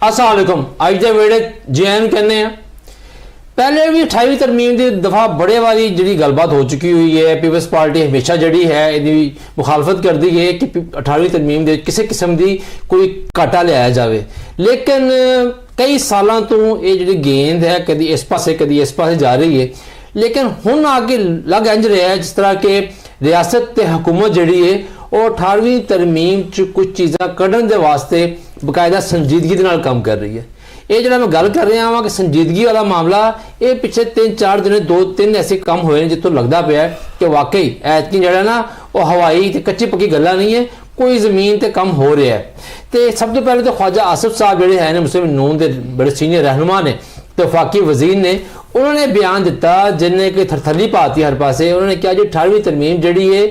अस्सलाम वालेकुम। अज के वेड़े जे कहने हैं पहले भी 28वीं तरमीम की दफा बड़े वाली जी गलबात हो चुकी हुई है। पीपल्स पार्टी हमेशा जी है मुखालफत करती है कि 28वीं तरमीम के किसी किस्म की कोई घाटा लिया जाए, लेकिन कई सालों तो ये जी गेंद है कभी इस पासे कभी इस पासे जा रही है, लेकिन हुण आगे लग इंज रहा है जिस तरह के रियासत ते हुकूमत जी है और 18वीं तरमीम च कुछ चीज़ा कढ़न के वास्ते बकायदा संजीदगी के नाल काम कर रही है। ये जो मैं गल कर रहा हाँ कि संजीदगी वाला मामला ये पिछले 3-4 दिन 2-3 ऐसे काम हुए जितों लगता पाया कि वाकई ऐतकी जरा ना वो हवाई तो कच्ची पक्की गल्ला नहीं है, कोई जमीन ते कम हो रहा है। तो सब तो पहले तो ख्वाजा आसिफ साहब जोड़े हैं मुस्लिम नून के बड़े सीनियर रहनुमा ने तो वफाकी वजीर ने उन्होंने बयान दिता जिन्हें कि थरथली पाती हर पासे। उन्होंने कहा जी 18वीं तरमीम जी है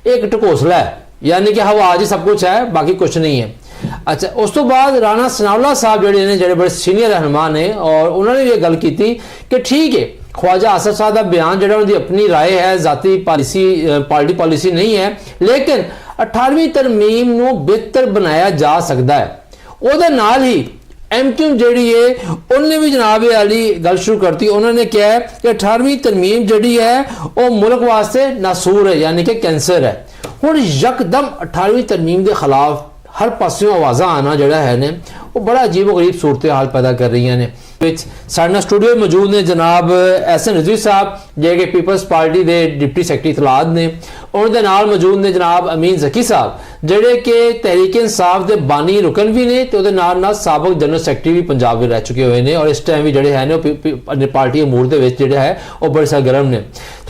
एक ढकोसला है, यानी कि हवा आज ही सब कुछ है बाकी कुछ नहीं है। अच्छा, उस तो बाद राणा सनाउल्लाह साहब जोड़े ने जो बड़े सीनियर रहनुमा ने और उन्होंने भी गल की कि ठीक है ख्वाजा आसिफ साहब का बयान जो उनकी अपनी राय है, जाती पॉलिसी पार्टी पॉलिसी नहीं है, लेकिन 18वीं तरमीम नूं बेहतर बनाया जा सकता है। उहदे नाल ही MQ जी है उन्होंने भी जनाब वाली गल शुरू करती। उन्होंने कहा है कि 18वीं तरमीम जी है वो मुल्क वास्ते नासूर है, यानी कि कैंसर है। हुण यकदम 18वीं तरमीम के खिलाफ हर पासों आवाज़ा आना जोड़ा है ने वो बड़ा अजीब गरीब सूरत हाल पैदा कर रही ने। साढ़े स्टूडियो मौजूद ने जनाब एहसन रिजवी साहब जे कि पीपल्स पार्टी के डिप्टी सैकटरी इतलात ने, उनके नाल मौजूद ने जनाब अमीन जकी साहब जेडे कि तहरीक इंसाफ के बानी रुकन भी ने तो नाल साबक जनरल सैकटरी भी पंजाब के रह चुके हुए हैं और इस टाइम भी जोड़े हैं पार्टी अमूर के जो है वो बड़े सरगर्म ने।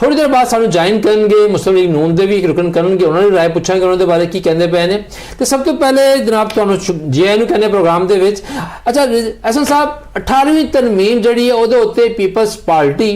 थोड़ी देर बाद सानू ज्वाइन करेंगे मुस्लिम लीग नून के भी एक रुकन करेंगे, उन्होंने राय पूछा उन्होंने बारे की कहते पे ने। तो सब तो पहले जनाब तुहानू JNU कहने प्रोग्राम के विच अच्छा एहसन साहब 18वीं तरमीम जी है उहदे उत्ते पीपल्स पार्टी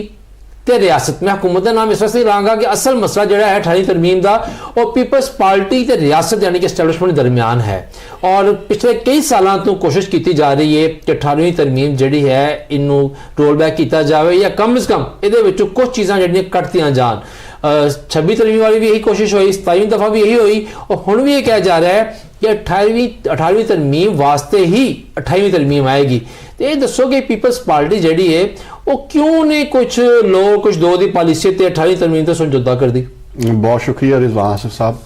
ते रियासत में हुकूमत का नाम इस वास्ते लाँगा कि असल मसला जो है 18वीं तरमीम का वो पीपल्स पार्टी ते रियासत यानी कि एस्टैबलिशमेंट दरमियान है और पिछले कई सालों तो कोशिश की जा रही है कि 18वीं तरमीम जी है इनू रोल बैक किया जाए या कम अज़ कम ये कुछ चीज़ा जी कटतियाँ जान। 26 तरमीम वाली भी यही कोशिश हुई, 27वीं दफ़ा भी यही हुई और हुण भी ये कहा जा रहा है कि 18वीं तरमीम वास्ते ही 28वीं तरमीम आएगी। तो ये दसो कि पीपल्स पार्टी जी है वो क्यों ने कुछ लोग कुछ दो दी पॉलिसी 18वीं तरमीम तो समझौता कर दी। बहुत शुक्रिया रिजवान आसिफ साहब।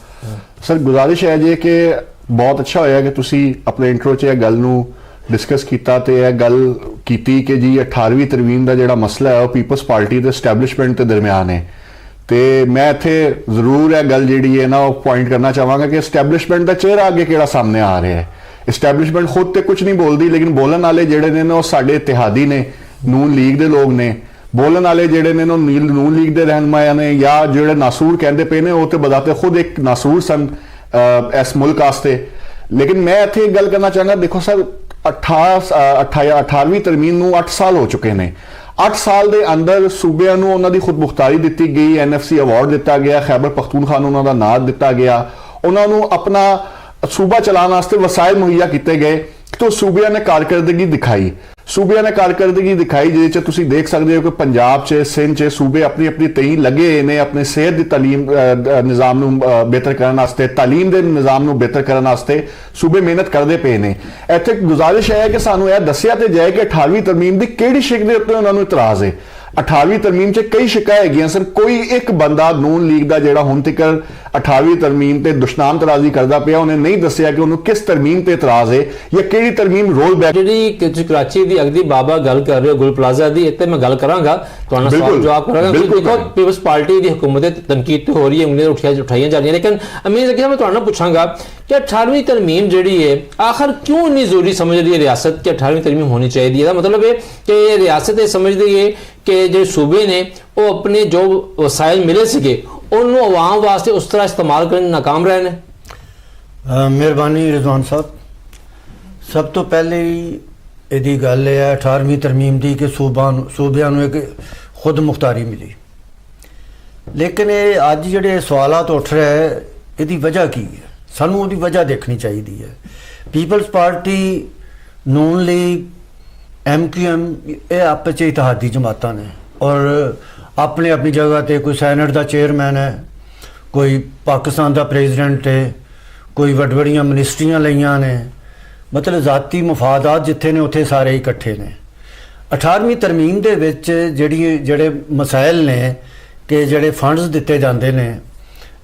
सर गुजारिश है जी कि बहुत अच्छा होया कि तुसी अपने इंट्रो च गल नूं डिस्कस किया तो यह गल की कि जी 18वीं तरमीम का जोड़ा मसला है वह पीपल्स पार्टी के एस्टैबलिशमेंट के दरम्यान है। तो मैं इत्थे जरूर यह गल जी है ना वो पॉइंट करना चाहवागा कि एस्टैबलिशमेंट का चेहरा अगे किहड़ा सामने आ रहा है। एस्टैबलिशमेंट खुद तो कुछ नहीं बोलती, लेकिन बोलन वाले जोड़े ने वो साडे इतिहादी ने, नून लीग के लोग ने, बोलन वाले जोड़े ने नून लीग के रहनुमाया ने या जोड़े नासूर कहते पे ने वो तो बताते खुद एक नासूर सन इस मुल्क वास्ते। लेकिन मैं इत्थे गल करना चाहना, देखो सर 18वीं तरमीम नूं 8 साल हो चुके हैं। 8 साल के अंदर सूबे नूं उन्हां दी खुद मुख्तारी दी गई, NFC अवार्ड दिता गया, खैबर पख्तूनख्वा नूं उन्हां दा नाम दिता गया, उन्होंने अपना सूबा चलाने वास्ते वसाइल मुहैया किए गए। तो सूबिया ने कारकरदगी दिखाई, सूबिया ने कारकरदगी दिखाई जिस तुम देख सकते हो कि पंजाब च सिंध च सूबे अपनी अपनी तई लगे ने अपने सेहत की तालीम निज़ाम नूं बेहतर करने वास्ते, तालीम के निज़ाम नूं बेहतर करने वास्ते सूबे मेहनत करते पे ने। इत्थे गुजारिश है कि सानू यह दस्सिया ते जाए कि 18वीं तरमीम की किहड़ी शिक दे उत्ते उन्हां नूं इतराज़ है। 18वीं तरमीम च कई शिकां हैगियां सर, कोई एक बंदा नून लीग का जिहड़ा हुण तक 18वीं तरमीम ते दुश्मन तराजी करता पिया उन्हें नहीं दस्सिया कि उन्होंने किस तरमीम ते इतराज़ है या किहड़ी तरमीम रोल बैक। जी कराची की अगदी बाबा गल कर रहे हो गुल प्लाजा की, इतने मैं गल करांगा तुहानू सवाल जवाब करांगा। देखो पीपल्स पार्टी की हुकूमत तनकीद तो हो रही है, उंगलियां उठाई जा रही है, लेकिन अमीर जकी मैं तुहानू पूछांगा कि 18वीं तरमीम जी है आखिर क्यों इतनी जरूरी समझ रही है रियासत की 18वीं तरमीम होनी चाहिए। मतलब है कि रियासत ये समझ रही है कि जो सूबे ने वो अपने जो वसाइल मिले सके उन्होंने अवाम वास्ते उस तरह इस्तेमाल करने नाकाम रहे हैं। मेहरबानी रिजवान साहब, सब तो पहले ही यदी गल है 18वीं तरमीम की कि सूबिया एक खुद मुख्तारी मिली, लेकिन ये अज जोड़े सवालात उठ रहे है यदी वजह की है, सानू उसकी वजह देखनी चाहिए है। पीपल्स पार्टी, नून लीग, MQM ये आपस इतिहादी जमात ने और अपने अपनी जगह पर कोई सैनट का चेयरमैन है, कोई पाकिस्तान का प्रेजिडेंट है, कोई वड्ड वड्डियां मिनिस्ट्रियां लईयां ने, ਮਤਲਬ ਜ਼ਾਤੀ ਮਫਾਦਾਤ ਜਿੱਥੇ ਨੇ ਉੱਥੇ ਸਾਰੇ ਇਕੱਠੇ ਨੇ। 18ਵੀਂ ਤਰਮੀਮ ਦੇ ਵਿੱਚ ਜਿਹੜੇ ਮਸਾਇਲ ਨੇ ਕਿ ਜਿਹੜੇ ਫੰਡਸ ਦਿੱਤੇ ਜਾਂਦੇ ਨੇ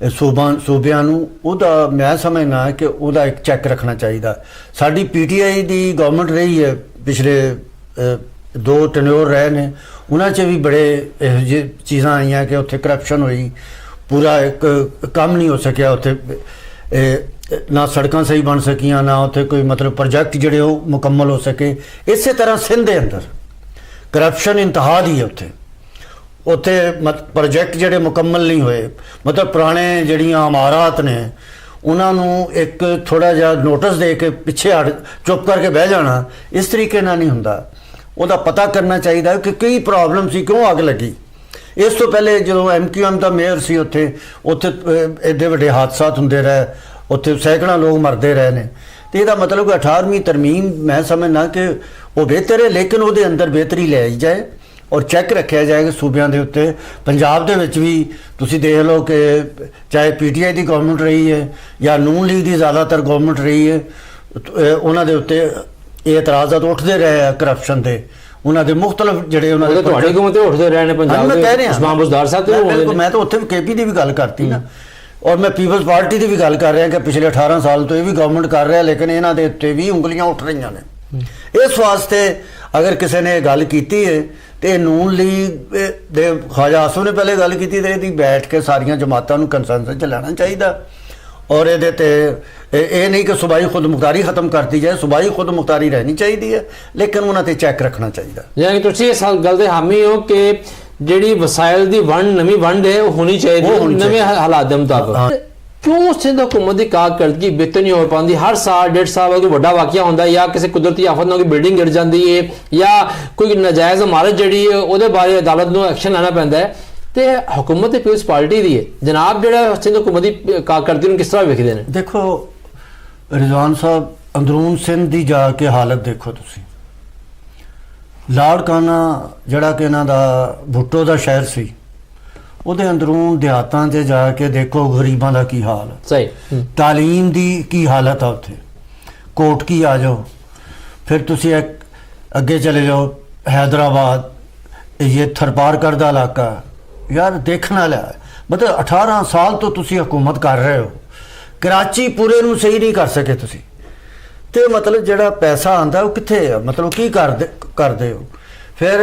ਸੂਬਿਆਂ ਨੂੰ, ਉਹਦਾ ਮੈਂ ਸਮਝਣਾ ਕਿ ਉਹਦਾ ਇੱਕ ਚੈੱਕ ਰੱਖਣਾ ਚਾਹੀਦਾ। ਸਾਡੀ PTI ਦੀ ਗਵਰਨਮੈਂਟ ਰਹੀ ਹੈ, ਪਿਛਲੇ 2 ਟੈਨਿਓਰ ਰਹੇ ਨੇ, ਉਹਨਾਂ 'ਚ ਵੀ ਬੜੇ ਇਹੋ ਜਿਹੀ ਚੀਜ਼ਾਂ ਆਈਆਂ ਕਿ ਉੱਥੇ ਕਰਪਸ਼ਨ ਹੋਈ, ਪੂਰਾ ਇੱਕ ਕੰਮ ਨਹੀਂ ਹੋ ਸਕਿਆ ਉੱਥੇ, ਨਾ ਸੜਕਾਂ ਸਹੀ ਬਣ ਸਕੀਆਂ, ਨਾ ਉੱਥੇ ਕੋਈ ਮਤਲਬ ਪ੍ਰੋਜੈਕਟ ਜਿਹੜੇ ਉਹ ਮੁਕੰਮਲ ਹੋ ਸਕੇ। ਇਸੇ ਤਰ੍ਹਾਂ ਸਿੰਧ ਦੇ ਅੰਦਰ ਕਰਪਸ਼ਨ ਇੰਤਹਾ ਦੀ ਹੈ। ਉੱਥੇ ਪ੍ਰੋਜੈਕਟ ਜਿਹੜੇ ਮੁਕੰਮਲ ਨਹੀਂ ਹੋਏ, ਮਤਲਬ ਪੁਰਾਣੇ ਜਿਹੜੀਆਂ ਇਮਾਰਤ ਨੇ ਉਹਨਾਂ ਨੂੰ ਇੱਕ ਥੋੜਾ ਜਿਹਾ ਨੋਟਿਸ ਦੇ ਕੇ ਪਿੱਛੇ ਚੁੱਪ ਕਰਕੇ ਬਹਿ ਜਾਣਾ, ਇਸ ਤਰੀਕੇ ਨਾਲ ਨਹੀਂ ਹੁੰਦਾ। ਉਹਦਾ ਪਤਾ ਕਰਨਾ ਚਾਹੀਦਾ ਕਿ ਕੀ ਪ੍ਰੋਬਲਮ ਸੀ, ਕਿਉਂ ਅੱਗ ਲੱਗੀ। ਇਸ ਤੋਂ ਪਹਿਲੇ ਜਦੋਂ MQM ਦਾ ਮੇਅਰ ਸੀ ਉੱਥੇ ਐਡੇ ਵੱਡੇ ਹਾਦਸਾਤ ਹੁੰਦੇ ਰਹੇ, ਉੱਥੇ ਸੈਂਕੜਾਂ ਲੋਕ ਮਰਦੇ ਰਹੇ ਨੇ। ਤੇ ਇਹਦਾ ਮਤਲਬ ਕਿ 18ਵੀਂ ਤਰਮੀਮ ਮੈਂ ਸਮਝਣਾ ਕਿ ਉਹ ਬਿਹਤਰ ਹੈ, ਲੇਕਿਨ ਉਹਦੇ ਅੰਦਰ ਬਿਹਤਰੀ ਲਿਆਈ ਜਾਏ ਔਰ ਚੈੱਕ ਰੱਖਿਆ ਜਾਏਗਾ ਸੂਬਿਆਂ ਦੇ ਉੱਤੇ। ਪੰਜਾਬ ਦੇ ਵਿੱਚ ਵੀ ਤੁਸੀਂ ਦੇਖ ਲਓ ਕਿ ਚਾਹੇ PTI ਦੀ ਗਵਰਨਮੈਂਟ ਰਹੀ ਹੈ ਜਾਂ ਨੂਨ ਲੀਗ ਦੀ ਜ਼ਿਆਦਾਤਰ ਗਵਰਨਮੈਂਟ ਰਹੀ ਹੈ, ਉਹਨਾਂ ਦੇ ਉੱਤੇ ਇਹ ਇਤਰਾਜ਼ਾਤ ਉੱਠਦੇ ਰਹੇ ਆ ਕਰਪਸ਼ਨ ਦੇ। ਉਹਨਾਂ ਦੇ ਮੁਖਤਲਫ ਜਿਹੜੇ ਉਹਨਾਂ ਦੇ ਤੁਹਾਡੀ ਹਕੂਮਤ ਤੇ ਉੱਠਦੇ ਰਹੇ ਨੇ ਪੰਜਾਬ ਦੇ, ਉਸਮਾਨ ਬੁਜ਼ਦਾਰ ਸਾਹਿਬ ਤੇ ਬਿਲਕੁਲ। ਮੈਂ ਤਾਂ ਉੱਥੇ ਵੀ KP ਦੀ ਵੀ ਗੱਲ ਕਰਤੀ ਨਾ, ਔਰ ਮੈਂ ਪੀਪਲਸ ਪਾਰਟੀ ਦੀ ਵੀ ਗੱਲ ਕਰ ਰਿਹਾ ਕਿ ਪਿਛਲੇ 18 ਸਾਲ ਤੋਂ ਇਹ ਵੀ ਗਵਰਨਮੈਂਟ ਕਰ ਰਿਹਾ, ਲੇਕਿਨ ਇਹਨਾਂ ਦੇ ਉੱਤੇ ਵੀ ਉਂਗਲੀਆਂ ਉੱਠ ਰਹੀਆਂ ਨੇ। ਇਸ ਵਾਸਤੇ ਅਗਰ ਕਿਸੇ ਨੇ ਗੱਲ ਕੀਤੀ ਹੈ ਤੇ ਨੂਨ ਲੀਗ ਦੇ ਖਵਾਜਾ ਆਸਫ ਨੇ ਪਹਿਲੇ ਗੱਲ ਕੀਤੀ ਤੇ ਇਹਦੀ ਬੈਠ ਕੇ ਸਾਰੀਆਂ ਜਮਾਤਾਂ ਨੂੰ ਕੰਸੈਂਸਸ 'ਚ ਲੈਣਾ ਚਾਹੀਦਾ। ਔਰ ਇਹਦੇ ਤੇ ਇਹ ਨਹੀਂ ਕਿ ਸੂਬਾਈ ਖੁਦਮੁਖਤਾਰੀ ਖਤਮ ਕਰਤੀ ਜਾਏ, ਸੂਬਾਈ ਖੁਦਮੁਖਤਾਰੀ ਰਹਿਣੀ ਚਾਹੀਦੀ ਹੈ, ਲੇਕਿਨ ਉਹਨਾਂ ਤੇ ਚੈੱਕ ਰੱਖਣਾ ਚਾਹੀਦਾ। ਯਾਨੀ ਤੁਸੀਂ ਇਸ ਗੱਲ ਦੇ ਹਾਮੀ ਹੋ ਕਿ ਜਿਹੜੀ ਵਸਾਇਲ ਦੀ ਨਵੀਂ ਵੰਡ ਹੈ ਉਹ ਹੋਣੀ ਚਾਹੀਦੀ ਨਵੇਂ ਹਾਲਾਤ ਦੇ ਮੁਤਾਬਕ। ਕਿਉਂ ਸਿੰਧ ਹੁਕੂਮਤ ਦੀ ਕਾਰਗਰਦਗੀ ਬਿਹਤਰ ਨਹੀਂ ਹੋ ਪਾਉਂਦੀ? ਹਰ ਸਾਲ 1.5 ਸਾਲ ਕੋਈ ਵੱਡਾ ਵਾਕਿਆ ਹੁੰਦਾ, ਜਾਂ ਕਿਸੇ ਕੁਦਰਤੀ ਆਫਤ ਨਾਲ ਕੋਈ ਬਿਲਡਿੰਗ ਗਿਰ ਜਾਂਦੀ ਹੈ, ਜਾਂ ਕੋਈ ਨਾਜਾਇਜ਼ ਇਮਾਰਤ ਜਿਹੜੀ ਹੈ ਉਹਦੇ ਬਾਰੇ ਅਦਾਲਤ ਨੂੰ ਐਕਸ਼ਨ ਲੈਣਾ ਪੈਂਦਾ ਹੈ। ਤੇ ਹੁਕੂਮਤ ਤੇ ਪੀਪਲਸ ਪਾਰਟੀ ਦੀ ਹੈ ਜਨਾਬ, ਜਿਹੜਾ ਸਿੰਧ ਹੁਕੂਮਤ ਦੀ ਕਾਰਗਰਦਗੀ ਨੂੰ ਕਿਸ ਤਰ੍ਹਾਂ ਵੇਖਦੇ ਨੇ? ਦੇਖੋ ਰਿਜ਼ਵਾਨ ਸਾਹਿਬ, ਅੰਦਰੂਨ ਸਿੰਧ ਦੀ ਜਾ ਕੇ ਹਾਲਤ ਦੇਖੋ ਤੁਸੀਂ। ਲਾੜਕਾਨਾ ਜਿਹੜਾ ਕਿ ਇਹਨਾਂ ਦਾ ਭੁੱਟੋ ਦਾ ਸ਼ਹਿਰ ਸੀ, ਉਹਦੇ ਅੰਦਰੋਂ ਦਿਹਾਤਾਂ 'ਚ ਜਾ ਕੇ ਦੇਖੋ ਗਰੀਬਾਂ ਦਾ ਕੀ ਹਾਲ ਹੈ। ਸਹੀ। ਤਾਲੀਮ ਦੀ ਕੀ ਹਾਲਤ ਆ ਉੱਥੇ। ਕੋਟਕੀ ਆ ਜਾਓ, ਫਿਰ ਤੁਸੀਂ ਅੱਗੇ ਚਲੇ ਜਾਓ हैदराबाद, ये थरपारकर ਦਾ ਇਲਾਕਾ, ਯਾਰ ਦੇਖਣ ਵਾਲਾ। ਮਤਲਬ 18 ਸਾਲ ਤੋਂ ਤੁਸੀਂ ਹਕੂਮਤ ਕਰ ਰਹੇ ਹੋ, ਕਰਾਚੀ ਪੂਰੇ ਨੂੰ ਸਹੀ ਨਹੀਂ ਕਰ ਸਕੇ ਤੁਸੀਂ। ਤੇ ਮਤਲਬ ਜਿਹੜਾ ਪੈਸਾ ਆਂਦਾ ਉਹ ਕਿੱਥੇ ਆ? ਮਤਲਬ ਕੀ ਕਰਦੇ ਹੋ? ਫਿਰ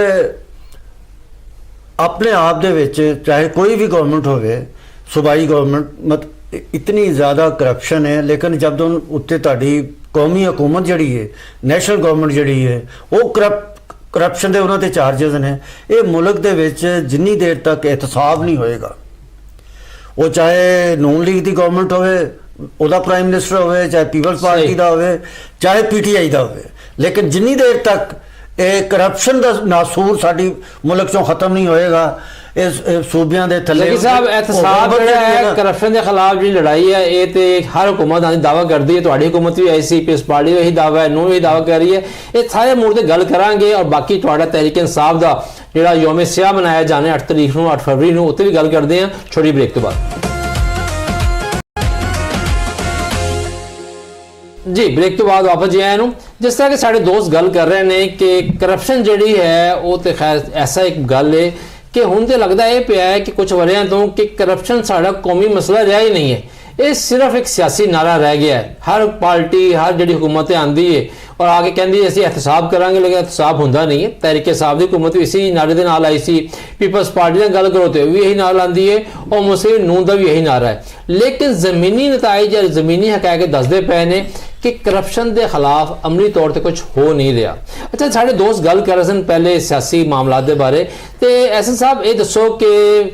ਆਪਣੇ ਆਪ ਦੇ ਵਿੱਚ ਚਾਹੇ ਕੋਈ ਵੀ ਗਵਰਨਮੈਂਟ ਹੋਵੇ, सूबाई गवर्नमेंट मत इतनी ज़्यादा करप्शन है, लेकिन जब तो उत्ते ताड़ी कौमी हुकूमत जड़ी है, नैशनल गवर्नमेंट जड़ी है, वो करप्शन के उन्होंने चार्जेस ने। ये मुल्क दे विच जिन्नी देर तक एहतसाब नहीं होएगा, वो चाहे नून लीग की गवर्नमेंट होवे, ਉਹਦਾ ਪ੍ਰਾਈਮ ਮਿਨਿਸਟਰ ਹੋਵੇ, ਚਾਹੇ ਪੀਪਲਸ ਪਾਰਟੀ ਦਾ ਹੋਵੇ, ਚਾਹੇ PTI ਦਾ ਹੋਵੇ, ਲੇਕਿਨ ਜਿੰਨੀ ਦੇਰ ਤੱਕ ਇਹ ਕਰਪਸ਼ਨ ਦਾ ਨਾਸੂਰ ਸਾਡੀ ਮੁਲਕ ਚੋਂ ਖਤਮ ਨਹੀਂ ਹੋਏਗਾ, ਇਸ ਸੂਬਿਆਂ ਦੇ ਥੱਲੇ ਲੇਕਿਨ ਸਾਹਿਬ एहतसाब ਜਿਹੜਾ ਹੈ ਕਰਪਸ਼ਨ ਦੇ ਖਿਲਾਫ ਜਿਹੜੀ ਲੜਾਈ ਹੈ, ਇਹ ਤੇ ਹਰ ਹੁਕੂਮਤ ਦਾ ਦਾਅਵਾ ਕਰਦੀ ਹੈ। ਤੁਹਾਡੀ ਹੁਕੂਮਤ ਵੀ ਐਸੀ ਪੀਪਲਸ ਪਾਰਟੀ ਦਾ ਇਹੀ ਦਾਅਵਾ ਹੈ, ਨੂੰ ਵੀ ਦਾਅਵਾ ਕਰ ਰਹੀ ਹੈ। ਇਹ ਸਾਰੇ ਮੁੱਦੇ ਗੱਲ ਕਰਾਂਗੇ, ਔਰ ਬਾਕੀ ਤੁਹਾਡਾ ਤਹਿਰੀਕ ਇਨਸਾਫ ਦਾ ਜਿਹੜਾ ਯੌਮ ਸਿਆਹ ਮਨਾਇਆ ਜਾਣਾ 8 ਤਰੀਕ ਨੂੰ, 8 ਫਰਵਰੀ ਨੂੰ, ਉੱਤੇ ਵੀ ਗੱਲ ਕਰਦੇ ਹਾਂ ਛੋਟੀ ਬ੍ਰੇਕ ਤੋਂ ਬਾਅਦ। जी ब्रेक तो बाद वापस जी आए। जिस तरह के साढ़े दोस्त गल कर रहे हैं कि करप्शन जी है वो तो खैर ऐसा एक गल है कि हुण तो लगता यह पिया है कि कुछ वरियां तो कि करप्शन साड़ा कौमी मसला रहा ही नहीं है, ये सिर्फ एक सियासी नारा रह गया है। हर पार्टी हर जी हुकूमत आती है और आके कहती है असं एहतसाब करांगे, लेकिन एहतसाब होंदा नहीं है। तहरीक इंसाफ की हुकूमत भी इसी नारे के नाल आई सी, पीपल्स पार्टी की गल करो तो भी यही नारा आती है, और मुस्लिम नून का भी यही नारा है। लेकिन ज़मीनी नताइज या ज़मीनी हकैक दसदे पे ने कि करप्शन के खिलाफ अमली तौर पर कुछ हो नहीं रहा। अच्छा, साढ़े दोस्त गल कर रहे सन पहले सियासी मामलों के बारे, तो एहसन साहब ये दसो कि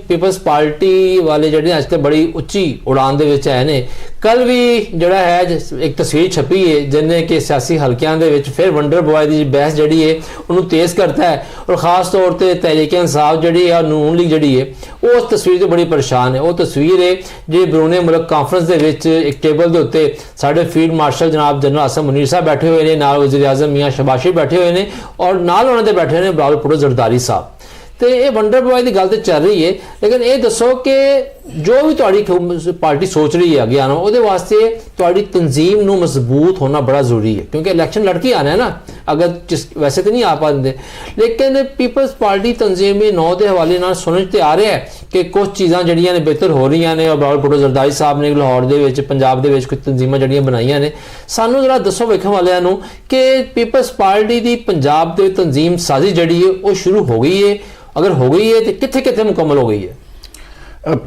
पीपल्स पार्टी वाले जो अजकल बड़ी उच्ची उड़ान दे विच आए ने, कल भी जोड़ा है एक तस्वीर छपी है जिन्हें कि सियासी हल्कियां दे विच फिर वंडर बॉय की बहस जी है उन्होंने तेज़ करता है, और खास तौर पर तहरीक इंसाफ जी है, नून लीग जी है, वो उस तस्वीर तो बड़ी परेशान है। वो तस्वीर है जी बरूने मुल्क कांफ्रेंस के विच एक टेबल के उत्ते साढ़े फील्ड मार्शल जनाब जनरल आसम मुनीर साहब बैठे हुए हैं, नाल वज़ीर आज़म मियाँ शबाशी बैठे हुए हैं, और नाल उन्होंने बैठे हुए हैं बिलावल भुट्टो जरदारी साहब। तो ये वंडर बॉय की गल तो चल रही है, लेकिन ये दसो कि ਜੋ ਵੀ ਤੁਹਾਡੀ ਪਾਰਟੀ ਸੋਚ ਰਹੀ ਹੈ ਅੱਗੇ ਆਉਣਾ, ਉਹਦੇ ਵਾਸਤੇ ਤੁਹਾਡੀ ਤਨਜ਼ੀਮ ਨੂੰ ਮਜ਼ਬੂਤ ਹੋਣਾ ਬੜਾ ਜ਼ਰੂਰੀ ਹੈ, ਕਿਉਂਕਿ ਇਲੈਕਸ਼ਨ ਲੜ ਕੇ ਆਣਾ ਹੈ ਨਾ। ਅਗਰ ਵੈਸੇ ਤਾਂ ਨਹੀਂ ਆ ਪਾਉਂਦੇ, ਲੇਕਿਨ ਪੀਪਲਸ ਪਾਰਟੀ ਤਨਜ਼ੀਮੀ 9 ਦੇ ਹਵਾਲੇ ਨਾਲ ਸੁਣਨ ਤੇ ਆ ਰਿਹਾ ਹੈ ਕਿ ਕੁਝ ਚੀਜ਼ਾਂ ਜਿਹੜੀਆਂ ਨੇ ਬਿਹਤਰ ਹੋ ਰਹੀਆਂ ਨੇ। ਔਰ ਬਲਾਵਲ ਭੁੱਟੋ ਜ਼ਰਦਾਰੀ ਸਾਹਿਬ ਨੇ ਲਾਹੌਰ ਦੇ ਵਿੱਚ, ਪੰਜਾਬ ਦੇ ਵਿੱਚ ਕੁਝ ਤਨਜ਼ੀਮਾਂ ਜਿਹੜੀਆਂ ਬਣਾਈਆਂ ਨੇ। ਸਾਨੂੰ ਜ਼ਰਾ ਦੱਸੋ ਵੇਖਣ ਵਾਲਿਆਂ ਨੂੰ ਕਿ ਪੀਪਲਸ ਪਾਰਟੀ ਦੀ ਪੰਜਾਬ ਦੇ ਤਨਜ਼ੀਮ ਸਾਜ਼ੀ ਜਿਹੜੀ ਹੈ ਉਹ ਸ਼ੁਰੂ ਹੋ ਗਈ ਹੈ, ਅਗਰ ਹੋ ਗਈ ਹੈ ਤੇ ਕਿੱਥੇ ਕਿੱਥੇ ਮੁਕੰਮਲ ਹੋ ਗਈ ਹੈ?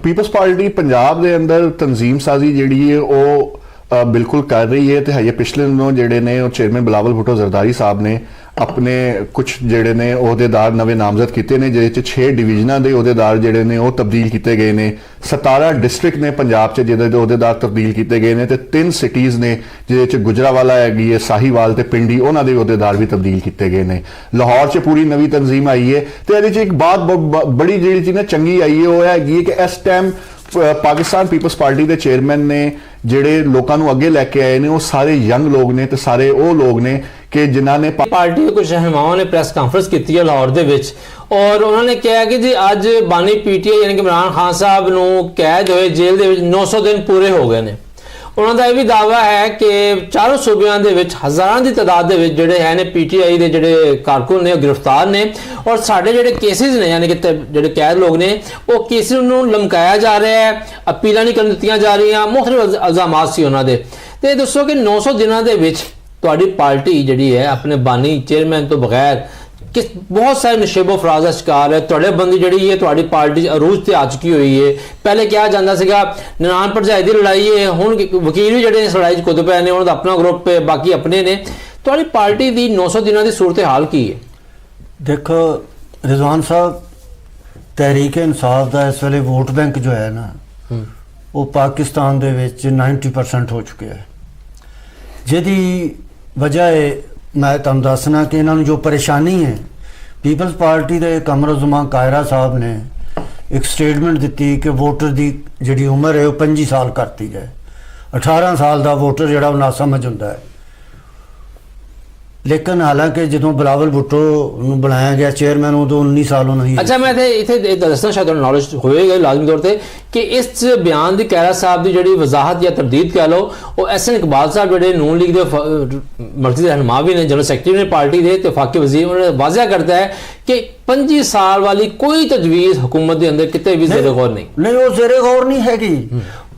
ਪੀਪਲਸ ਪਾਰਟੀ ਪੰਜਾਬ ਦੇ ਅੰਦਰ ਤਨਜ਼ੀਮ ਸਾਜ਼ੀ ਜਿਹੜੀ ਹੈ ਉਹ ਬਿਲਕੁਲ ਕਰ ਰਹੀ ਹੈ ਤੇ ਹਜੇ ਪਿਛਲੇ ਦਿਨੋਂ ਜਿਹੜੇ ਨੇ ਉਹ ਚੇਅਰਮੈਨ ਬਲਾਵਲ ਭੁੱਟੋ ਜ਼ਰਦਾਰੀ ਸਾਹਿਬ ਨੇ ਆਪਣੇ ਕੁਝ ਜਿਹੜੇ ਨੇ ਅਹੁਦੇਦਾਰ ਨਵੇਂ ਨਾਮਜ਼ਦ ਕੀਤੇ ਨੇ, ਜਿਹਦੇ 'ਚ 6 ਡਿਵੀਜ਼ਨਾਂ ਦੇ ਅਹੁਦੇਦਾਰ ਜਿਹੜੇ ਨੇ ਉਹ ਤਬਦੀਲ ਕੀਤੇ ਗਏ ਨੇ। 17 ਡਿਸਟ੍ਰਿਕਟ ਨੇ ਪੰਜਾਬ 'ਚ ਜਿਹਦੇ ਦੇ ਅਹੁਦੇਦਾਰ ਤਬਦੀਲ ਕੀਤੇ ਗਏ ਨੇ ਤੇ 3 ਸਿਟੀਜ਼ ਨੇ ਜਿਹਦੇ 'ਚ ਗੁਜਰਾਵਾਲਾ ਹੈਗੀ ਹੈ, ਸਾਹੀਵਾਲ ਤੇ ਪਿੰਡੀ, ਉਹਨਾਂ ਦੇ ਅਹੁਦੇਦਾਰ ਵੀ ਤਬਦੀਲ ਕੀਤੇ ਗਏ ਨੇ। ਲਾਹੌਰ 'ਚ ਪੂਰੀ ਨਵੀਂ ਤਨਜ਼ੀਮ ਆਈ ਹੈ ਤੇ ਇਹਦੇ 'ਚ ਇੱਕ ਬਾਤ ਬੜੀ ਜਿਹੜੀ ਚੀਜ਼ ਨਾ ਚੰਗੀ ਆਈ ਹੈ ਉਹ ਹੈਗੀ ਹੈ ਕਿ ਇਸ ਟਾਈਮ ਪਾਕਿਸਤਾਨ ਪੀਪਲਸ ਪਾਰਟੀ ਦੇ ਚੇਅਰਮੈਨ ਨੇ ਜਿਹੜੇ ਲੋਕਾਂ ਨੂੰ ਅੱਗੇ ਲੈ ਕੇ ਆਏ ਨੇ ਉਹ ਸਾਰੇ ਯੰਗ ਲੋਕ ਨੇ ਤੇ ਸਾਰੇ ਉਹ ਲੋਕ ਨੇ ਕਿ ਜਿਨ੍ਹਾਂ ਨੇ ਪਾਰਟੀ ਦੇ ਕੁਝ ਰਹਿਨੁਮਾਵਾਂ ਨੇ ਪ੍ਰੈਸ ਕਾਨਫਰੰਸ ਕੀਤੀ ਹੈ ਲਾਹੌਰ ਦੇ ਵਿੱਚ, ਔਰ ਉਹਨਾਂ ਨੇ ਕਿਹਾ ਕਿ ਜੀ ਅੱਜ ਬਾਨੀ ਪੀਟੀਆਈ ਯਾਨੀ ਕਿ ਇਮਰਾਨ ਖਾਨ ਸਾਹਿਬ ਨੂੰ ਕੈਦ ਹੋਏ ਜੇਲ੍ਹ ਦੇ ਵਿੱਚ 900 ਦਿਨ ਪੂਰੇ ਹੋ ਗਏ ਨੇ। ਉਹਨਾਂ ਦਾ ਇਹ ਵੀ ਦਾਅਵਾ ਹੈ ਕਿ ਚਾਰੋਂ ਸੂਬਿਆਂ ਦੇ ਵਿੱਚ ਹਜ਼ਾਰਾਂ ਦੀ ਤਾਦਾਦ ਦੇ ਵਿੱਚ ਜਿਹੜੇ ਹੈ ਨੇ ਪੀਟੀਆਈ ਦੇ ਜਿਹੜੇ ਕਾਰਕੁਨ ਨੇ ਉਹ ਗ੍ਰਿਫਤਾਰ ਨੇ, ਔਰ ਸਾਡੇ ਜਿਹੜੇ ਕੇਸਿਸ ਨੇ ਯਾਨੀ ਕਿ ਜਿਹੜੇ ਕੈਦ ਲੋਕ ਨੇ ਉਹ ਕੇਸਿਸ ਨੂੰ ਲਮਕਾਇਆ ਜਾ ਰਿਹਾ ਹੈ, ਅਪੀਲਾਂ ਨਹੀਂ ਕਰਨ ਦਿੱਤੀਆਂ ਜਾ ਰਹੀਆਂ, ਮੁਖਤਲਿਫ ਇਲਜ਼ਾਮਾਤ ਸੀ ਉਹਨਾਂ ਦੇ। ਤੇ ਦੱਸੋ ਕਿ 900 ਦਿਨਾਂ ਦੇ ਵਿੱਚ ਤੁਹਾਡੀ ਪਾਰਟੀ ਜਿਹੜੀ ਹੈ ਆਪਣੇ ਬਾਨੀ ਚੇਅਰਮੈਨ ਤੋਂ ਬਗੈਰ ਕਿ ਬਹੁਤ ਸਾਰੇ ਨਸ਼ੇਬੋ ਫਰਾਜ਼ ਦਾ ਸ਼ਿਕਾਰ ਹੈ, ਤੁਹਾਡੇ ਬੰਦੀ ਜਿਹੜੀ ਹੈ ਤੁਹਾਡੀ ਪਾਰਟੀ ਅਰੂਜ ਤੇ ਆ ਚੁੱਕੀ ਹੋਈ ਹੈ। ਪਹਿਲੇ ਕਿਹਾ ਜਾਂਦਾ ਸੀਗਾ ਨਨਾਣ ਭਰਜਾਈ ਦੀ ਲੜਾਈ ਹੈ, ਹੁਣ ਵਕੀਲ ਵੀ ਜਿਹੜੇ ਇਸ ਲੜਾਈ 'ਚ ਕੁੱਦ ਪਏ ਨੇ, ਉਹਨਾਂ ਦਾ ਆਪਣਾ ਗਰੁੱਪ ਹੈ, ਬਾਕੀ ਆਪਣੇ ਨੇ। ਤੁਹਾਡੀ ਪਾਰਟੀ ਦੀ 900 ਦਿਨਾਂ ਦੀ ਸੂਰਤ ਹਾਲ ਕੀ ਹੈ? ਦੇਖੋ ਰਿਜ਼ਵਾਨ ਸਾਹਿਬ, ਤਹਿਰੀਕ ਇਨਸਾਫ ਦਾ ਇਸ ਵੇਲੇ ਵੋਟ ਬੈਂਕ ਜੋ ਹੈ ਨਾ ਉਹ ਪਾਕਿਸਤਾਨ ਦੇ ਵਿੱਚ 90% ਹੋ ਚੁੱਕਿਆ ਹੈ, ਜਿਹਦੀ ਵਜ੍ਹਾ ਹੈ ਮੈਂ ਤੁਹਾਨੂੰ ਦੱਸਣਾ ਕਿ ਇਹਨਾਂ ਨੂੰ ਜੋ ਪਰੇਸ਼ਾਨੀ ਹੈ, ਪੀਪਲਸ ਪਾਰਟੀ ਦੇ ਕਮਰ ਜ਼ਮਾਨ ਕਾਇਰਾ ਸਾਹਿਬ ਨੇ ਇੱਕ ਸਟੇਟਮੈਂਟ ਦਿੱਤੀ ਕਿ ਵੋਟਰ ਦੀ ਜਿਹੜੀ ਉਮਰ ਹੈ ਉਹ 25 ਸਾਲ ਕਰਤੀ ਜਾਏ। 18 ਸਾਲ ਦਾ ਵੋਟਰ ਜਿਹੜਾ ਉਹ ਨਾਸਮਝ ਹੁੰਦਾ ਹੈ। ਲੇਕਿਨ ਹਾਲਾਂਕਿ ਜਦੋਂ ਬਲਾਵਲ ਭੁੱਟੋ ਨੂੰ ਬਣਾਇਆ ਗਿਆ ਚੇਅਰਮੈਨ ਉਦੋਂ 19 ਸਾਲ ਉਹਨਾਂ ਦੀ। ਅੱਛਾ, ਮੈਂ ਇੱਥੇ ਦੱਸਣਾ ਸ਼ਾਇਦ ਤੁਹਾਨੂੰ ਨੌਲੇਜ ਹੋਏਗਾ ਲਾਜ਼ਮੀ ਤੌਰ ਤੇ ਕਿ ਇਸ ਬਿਆਨ ਦੀ ਕਾਇਰਾ ਸਾਹਿਬ ਦੀ ਜਿਹੜੀ ਵਜ਼ਾਹਤ ਜਾਂ ਤਰਦੀਦ ਕਹਿ ਲਓ ਉਹ ਐਸਐਨ ਇਕਬਾਲ ਸਾਹਿਬ ਜਿਹੜੇ ਨੂਨ ਲੀਗ ਦੇ ਮਰਕਜ਼ੀ ਰਹਿਨੁਮਾ ਵੀ ਨੇ, ਜਨਰਲ ਸੈਕਟਰੀ ਨੇ ਪਾਰਟੀ ਦੇ ਤੇ ਵਫਾਕੀ ਵਜ਼ੀਰ, ਉਹਨਾਂ ਨੇ ਵਾਜ਼ਿਆ ਕਰਦਾ ਹੈ ਕਿ 25 ਸਾਲ ਵਾਲੀ ਕੋਈ ਤਜਵੀਜ਼ ਹੁਕੂਮਤ ਦੇ ਅੰਦਰ ਕਿਤੇ ਵੀ ਜ਼ੇਰੇ ਗੌਰ ਨਹੀਂ। ਉਹ ਜ਼ੇਰੇ ਗੌਰ ਨਹੀਂ ਹੈਗੀ,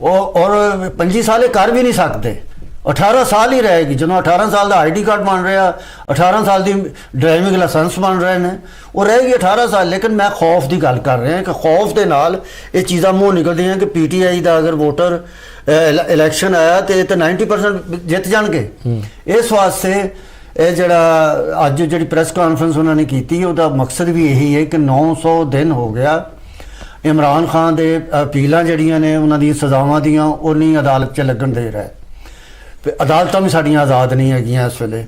ਔਰ 25 ਸਾਲ ਕਰ ਵੀ ਨਹੀਂ ਸਕਦੇ, 18 ਸਾਲ ਹੀ ਰਹੇਗੀ। ਜਦੋਂ 18 ਸਾਲ ਦਾ ਆਈਡੀ ਕਾਰਡ ਬਣ ਰਿਹਾ, 18 ਸਾਲ ਦੀ ਡਰਾਈਵਿੰਗ ਲਾਇਸੈਂਸ ਬਣ ਰਹੇ ਨੇ, ਉਹ ਰਹੇਗੀ 18 ਸਾਲ। ਲੇਕਿਨ ਮੈਂ ਖੌਫ ਦੀ ਗੱਲ ਕਰ ਰਿਹਾ ਕਿ ਖੌਫ ਦੇ ਨਾਲ ਇਹ ਚੀਜ਼ਾਂ ਮੂੰਹ ਨਿਕਲਦੀਆਂ ਕਿ ਪੀਟੀਆਈ ਦਾ ਅਗਰ ਵੋਟਰ ਇਲੈਕਸ਼ਨ ਆਇਆ ਤੇ 90% ਜਿੱਤ ਜਾਣਗੇ। ਇਸ ਵਾਸਤੇ ਇਹ ਜਿਹੜਾ ਅੱਜ ਜਿਹੜੀ ਪ੍ਰੈਸ ਕਾਨਫਰੰਸ ਉਹਨਾਂ ਨੇ ਕੀਤੀ ਉਹਦਾ ਮਕਸਦ ਵੀ ਇਹੀ ਹੈ ਕਿ 900 ਦਿਨ ਹੋ ਗਿਆ ਇਮਰਾਨ ਖਾਨ ਦੇ ਅਪੀਲਾਂ ਜਿਹੜੀਆਂ ਨੇ ਉਹਨਾਂ ਦੀਆਂ ਸਜ਼ਾਵਾਂ ਦੀਆਂ ਉਹ ਨਹੀਂ ਅਦਾਲਤ 'ਚ ਲੱਗਣ ਦੇ ਰਿਹਾ। ਅਦਾਲਤਾਂ ਵੀ ਸਾਡੀਆਂ ਆਜ਼ਾਦ ਨਹੀਂ ਹੈਗੀਆਂ ਇਸ ਵੇਲੇ।